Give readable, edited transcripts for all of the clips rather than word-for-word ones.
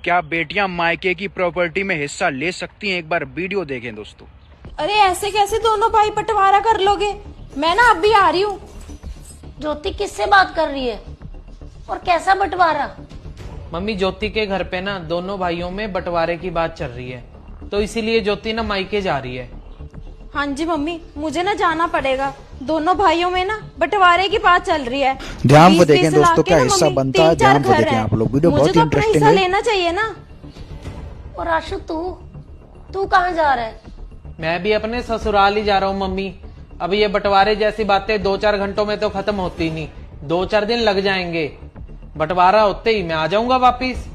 क्या बेटियां मायके की प्रॉपर्टी में हिस्सा ले सकती हैं? एक बार वीडियो देखें दोस्तों। अरे ऐसे कैसे दोनों भाई बंटवारा कर लोगे? मैं ना अभी आ रही हूँ। ज्योति किससे बात कर रही है और कैसा बंटवारा? मम्मी, ज्योति के घर पे ना दोनों भाइयों में बंटवारे की बात चल रही है, तो इसीलिए ज्योति ना मायके जा रही है। हाँ जी मम्मी, मुझे ना जाना पड़ेगा। दोनों भाइयों में ना बंटवारे की बात चल रही है। ध्यान को देखें 20-20 दोस्तों, लाख क्या के ना हिस्सा मम्मी, बनता है, 3-4 ध्यान को घर देखें हैं। आप लोग। वीडियो मुझे बहुत तो अपना इंटरेस्टिंग हिस्सा है। लेना चाहिए ना। और आशु तू कहाँ जा रहा है? मैं भी अपने ससुराल ही जा रहा हूँ मम्मी। अब ये बंटवारे जैसी बातें 2-4 घंटों में तो खत्म होती नहीं, 2-4 दिन लग जाएंगे। बंटवारा होते ही मैं आ जाऊंगा वापिस।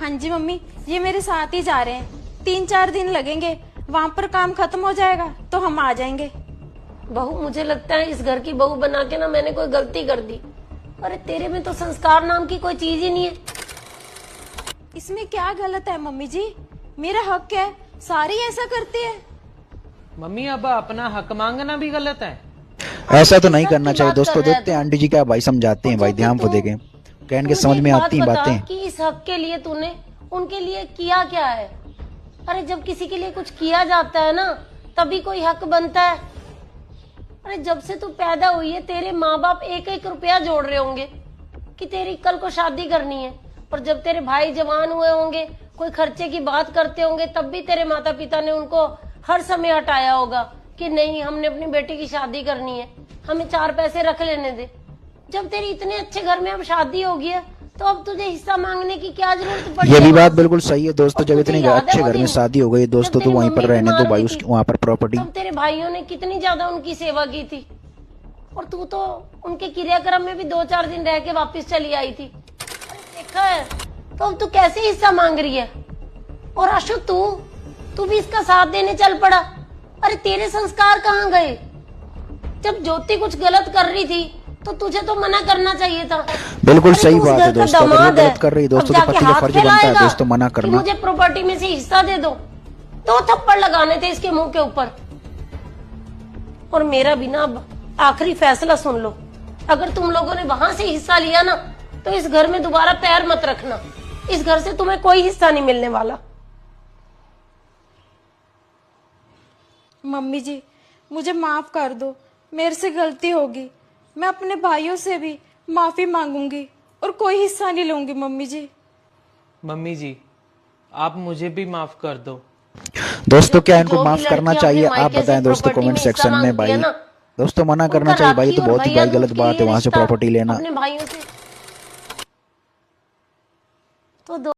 हाँ जी मम्मी, ये मेरे साथ ही जा रहे हैं। 3-4 दिन लगेंगे, वहाँ पर काम खत्म हो जाएगा तो हम आ जाएंगे। बहू, मुझे लगता है इस घर की बहू बना के ना मैंने कोई गलती कर दी। अरे तेरे में तो संस्कार नाम की कोई चीज ही नहीं है। इसमें क्या गलत है मम्मी जी? मेरा हक है, सारी ऐसा करती है। मम्मी, अब अपना हक मांगना भी गलत है? ऐसा तो नहीं करना चाहिए दोस्तों। देखते हैं आंटी जी क्या भाई समझाते हैं। भाई ध्यान को देखें, कहने के समझ में आती हैं बातें। कि इस हक के लिए तूने उनके लिए किया क्या है? अरे जब किसी के लिए कुछ किया जाता है ना, तभी कोई हक बनता है। अरे जब से तू पैदा हुई है तेरे माँ बाप एक एक रुपया जोड़ रहे होंगे कि तेरी कल को शादी करनी है, और जब तेरे भाई जवान हुए होंगे, कोई खर्चे की बात करते होंगे, तब भी तेरे माता पिता ने उनको हर समय हटाया होगा कि नहीं, हमने अपनी बेटी की शादी करनी है, हमें 4 पैसे रख लेने दे। जब तेरी इतने अच्छे घर में अब शादी होगी है, तो अब तुझे हिस्सा मांगने की क्या जरूरत पड़ी? ये भी बात बिल्कुल सही है दोस्तों। जब इतने अच्छे घर में शादी हो गई दोस्तों, तो वहीं पर रहने दो भाई, उसकी वहाँ पर प्रॉपर्टी। तब तेरे भाइयों ने कितनी ज्यादा उनकी सेवा की थी, और तू तो उनके क्रियाक्रम में भी 2-4 दिन रह के वापिस चली आई थी। देखा है, तो अब तू कैसे हिस्सा मांग रही है? और आशु, तू भी इसका साथ देने चल पड़ा। अरे तेरे संस्कार कहाँ गए? जब ज्योति कुछ गलत कर रही थी तो तुझे तो मना करना चाहिए था। बिल्कुल सही बात है दोस्तों। अगर वो गलत कर रही है दोस्तों, तो पति का फर्ज बनता है दोस्तों मना करना। मुझे प्रॉपर्टी में से हिस्सा दे दो। 2 थप्पड़ लगाने थे इसके मुंह के ऊपर। और मेरा भी ना अब आखिरी फैसला सुन लो। अगर तुम लोगों ने वहां से हिस्सा लिया ना, तो इस घर में दोबारा पैर मत रखना। इस घर से तुम्हें कोई हिस्सा नहीं मिलने वाला। मम्मी जी, मुझे माफ कर दो, मेरे से गलती होगी। मैं अपने भाइयों से भी माफी मांगूंगी और कोई हिस्सा नहीं लूंगी। मम्मी जी, मम्मी जी, आप मुझे भी माफ कर दो। दोस्तों क्या इनको माफ करना चाहिए? आप बताएं दोस्तों कमेंट सेक्शन में। भाई दोस्तों मना करना चाहिए भाई, तो बहुत ही भाई गलत बात है वहां से प्रॉपर्टी लेना। अपने भाइयों से तो